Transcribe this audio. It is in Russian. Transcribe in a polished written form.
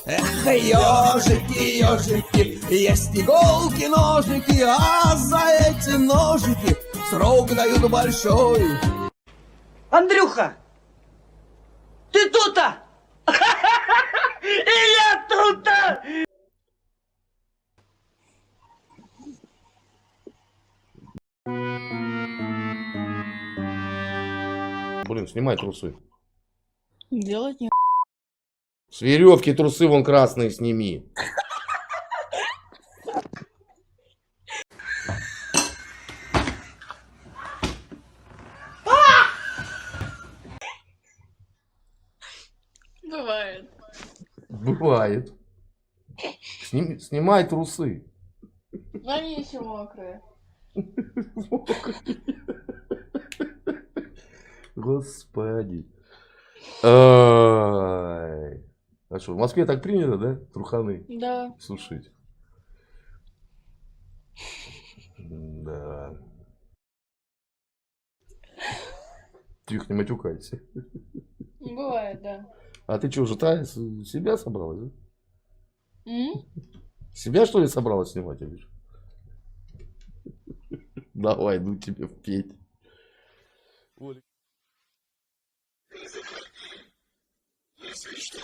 Эх, ежики, ежики, есть иголки, ножики, а за эти ножики срок дают большой. Андрюха, ты тут-то? И я тут-то! Блин, снимай трусы. Делать не... С веревки трусы вон красные сними. Бывает. Бывает. Снимай трусы. Но они еще мокрые. Господи. Ай. А что, в Москве так принято, да? Труханы Да. сушить. Да. Тихо, не матюкайся. Бывает, да. А ты что, уже себя собралась, да? М? Себя, что ли, собралась снимать, или что? Давай, ну тебе петь. Если что,